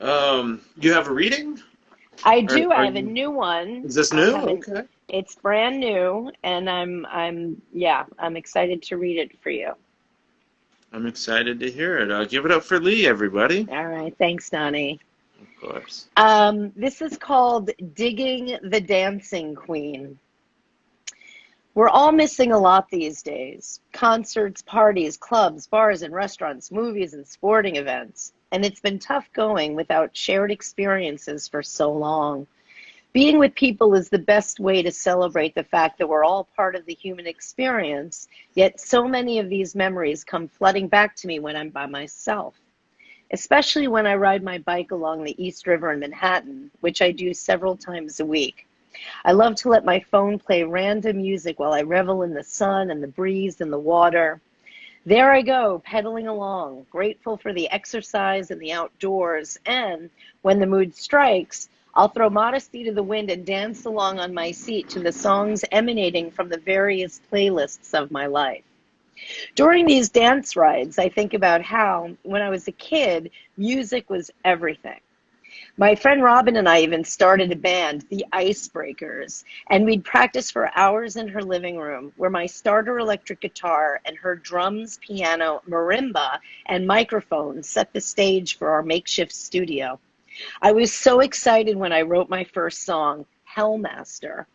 You have a reading? I Or do. are I have a you, new one. is this I new? haven't. Okay. It's brand new, and yeah, I'm excited to read it for you. I'm excited to hear it. Give it up for Lee, everybody. All right. Thanks, Donnie. Of course. This is called Digging the Dancing Queen. We're all missing a lot these days. Concerts, parties, clubs, bars and restaurants, movies and sporting events. And it's been tough going without shared experiences for so long. Being with people is the best way to celebrate the fact that we're all part of the human experience, yet so many of these memories come flooding back to me when I'm by myself, especially when I ride my bike along the East River in Manhattan, which I do several times a week. I love to let my phone play random music while I revel in the sun and the breeze and the water. There I go, pedaling along, grateful for the exercise and the outdoors, and when the mood strikes, I'll throw modesty to the wind and dance along on my seat to the songs emanating from the various playlists of my life. During these dance rides, I think about how, when I was a kid, music was everything. My friend Robin and I even started a band, the Icebreakers, and we'd practice for hours in her living room, where my starter electric guitar and her drums, piano, marimba, and microphone set the stage for our makeshift studio. I was so excited when I wrote my first song, Hellmaster,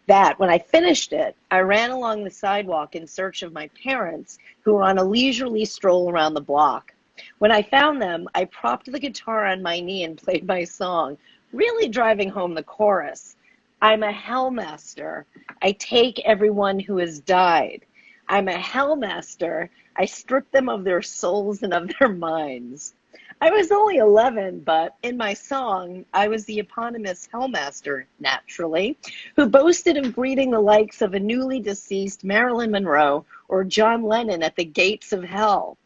that when I finished it, I ran along the sidewalk in search of my parents, who were on a leisurely stroll around the block. When I found them, I propped the guitar on my knee and played my song, really driving home the chorus. I'm a hellmaster. I take everyone who has died. I'm a hellmaster. I strip them of their souls and of their minds. I was only 11, but in my song, I was the eponymous hellmaster, naturally, who boasted of greeting the likes of a newly deceased Marilyn Monroe or John Lennon at the gates of hell.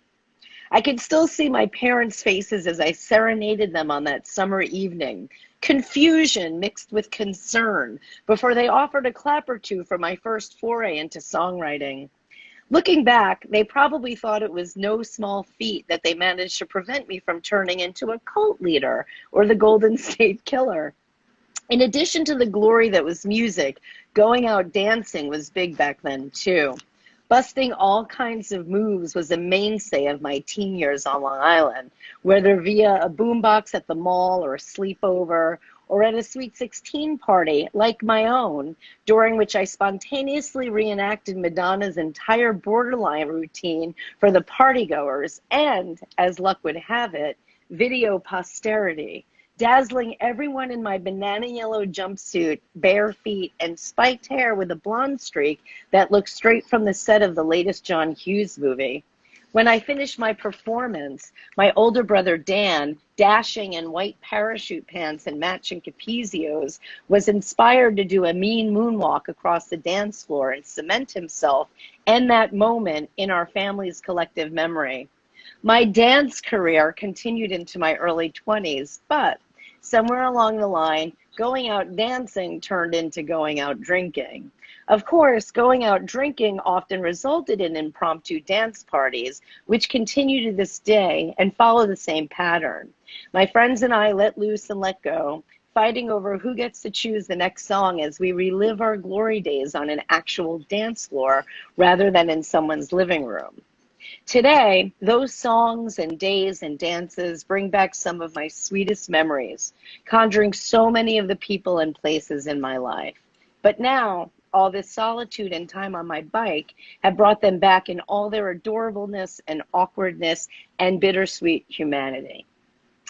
I could still see my parents' faces as I serenaded them on that summer evening, confusion mixed with concern, before they offered a clap or two for my first foray into songwriting. Looking back, they probably thought it was no small feat that they managed to prevent me from turning into a cult leader or the Golden State Killer. In addition to the glory that was music, going out dancing was big back then, too. Busting all kinds of moves was a mainstay of my teen years on Long Island, whether via a boombox at the mall or a sleepover, or at a Sweet 16 party like my own, during which I spontaneously reenacted Madonna's entire Borderline routine for the partygoers and, as luck would have it, video posterity, dazzling everyone in my banana yellow jumpsuit, bare feet, and spiked hair with a blonde streak that looked straight from the set of the latest John Hughes movie. When I finished my performance, my older brother Dan, dashing in white parachute pants and matching capezios, was inspired to do a mean moonwalk across the dance floor and cement himself and that moment in our family's collective memory. My dance career continued into my early 20s, but somewhere along the line, going out dancing turned into going out drinking. Of course, going out drinking often resulted in impromptu dance parties, which continue to this day and follow the same pattern. My friends and I let loose and let go, fighting over who gets to choose the next song as we relive our glory days on an actual dance floor rather than in someone's living room. Today, those songs and days and dances bring back some of my sweetest memories, conjuring so many of the people and places in my life. But now, all this solitude and time on my bike have brought them back in all their adorableness and awkwardness and bittersweet humanity.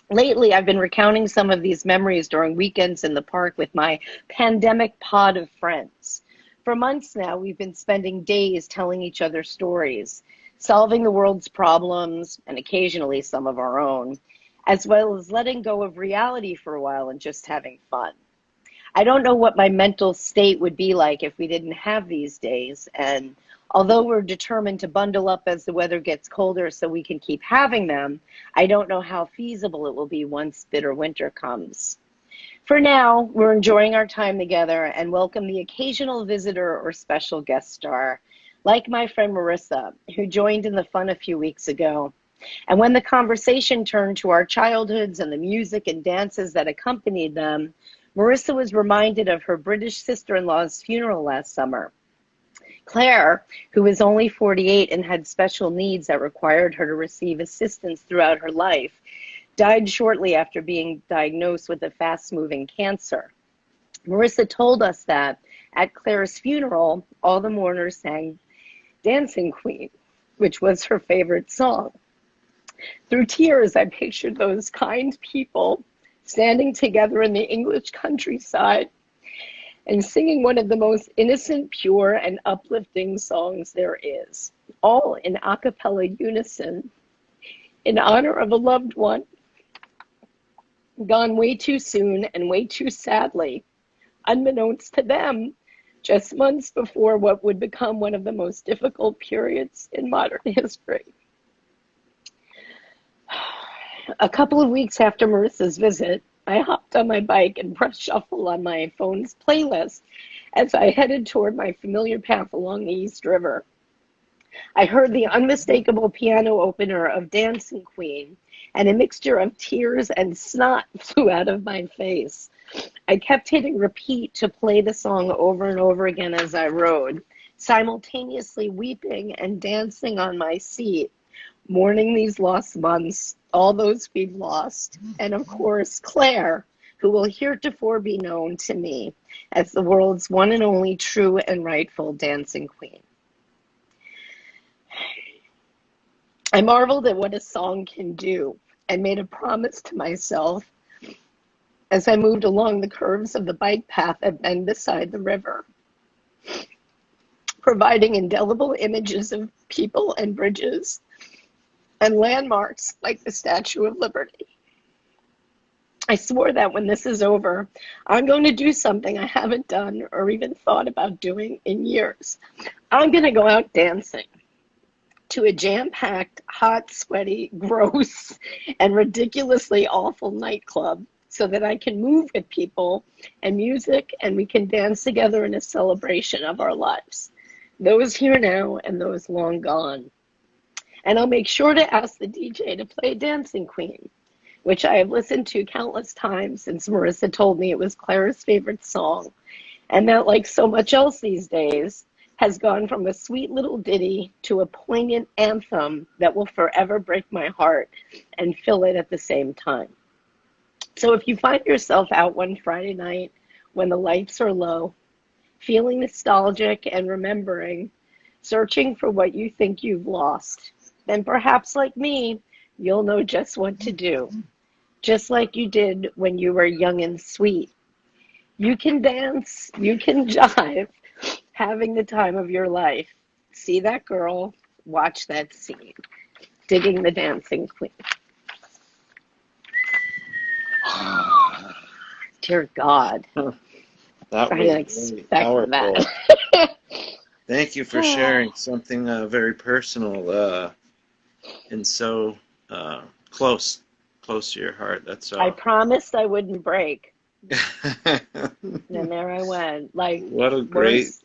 Lately, I've been recounting some of these memories during weekends in the park with my pandemic pod of friends. For months now, we've been spending days telling each other stories, solving the world's problems, and occasionally some of our own, as well as letting go of reality for a while and just having fun. I don't know what my mental state would be like if we didn't have these days, and although we're determined to bundle up as the weather gets colder so we can keep having them, I don't know how feasible it will be once bitter winter comes. For now, we're enjoying our time together and welcome the occasional visitor or special guest star, like my friend Marissa, who joined in the fun a few weeks ago. And when the conversation turned to our childhoods and the music and dances that accompanied them, Marissa was reminded of her British sister-in-law's funeral last summer. Claire, who was only 48 and had special needs that required her to receive assistance throughout her life, died shortly after being diagnosed with a fast-moving cancer. Marissa told us that at Claire's funeral, all the mourners sang Dancing Queen, which was her favorite song. Through tears, I pictured those kind people standing together in the English countryside and singing one of the most innocent, pure, and uplifting songs there is, all in a cappella unison, in honor of a loved one, gone way too soon and way too sadly, unbeknownst to them, just months before what would become one of the most difficult periods in modern history. A couple of weeks after Marissa's visit, I hopped on my bike and pressed shuffle on my phone's playlist as I headed toward my familiar path along the East River. I heard the unmistakable piano opener of Dancing Queen, and a mixture of tears and snot flew out of my face. I kept hitting repeat to play the song over and over again as I rode, simultaneously weeping and dancing on my seat, mourning these lost months, all those we've lost, and of course, Claire, who will heretofore be known to me as the world's one and only true and rightful dancing queen. I marveled at what a song can do and made a promise to myself as I moved along the curves of the bike path that bend beside the river, providing indelible images of people and bridges and landmarks like the Statue of Liberty. I swore that when this is over, I'm going to do something I haven't done or even thought about doing in years. I'm going to go out dancing to a jam-packed, hot, sweaty, gross, and ridiculously awful nightclub so that I can move with people and music and we can dance together in a celebration of our lives, those here now and those long gone. And I'll make sure to ask the DJ to play Dancing Queen, which I have listened to countless times since Marissa told me it was Claire's favorite song, and that, like so much else these days, has gone from a sweet little ditty to a poignant anthem that will forever break my heart and fill it at the same time. So if you find yourself out one Friday night when the lights are low, feeling nostalgic and remembering, searching for what you think you've lost, then perhaps like me, you'll know just what to do, just like you did when you were young and sweet. You can dance, you can jive, having the time of your life. See that girl, watch that scene. Digging the Dancing Queen. Dear God. That I was didn't really expect powerful. that. Thank you for sharing something very personal and so close to your heart. That's I all. promised I wouldn't break. And there I went. Like, What a great words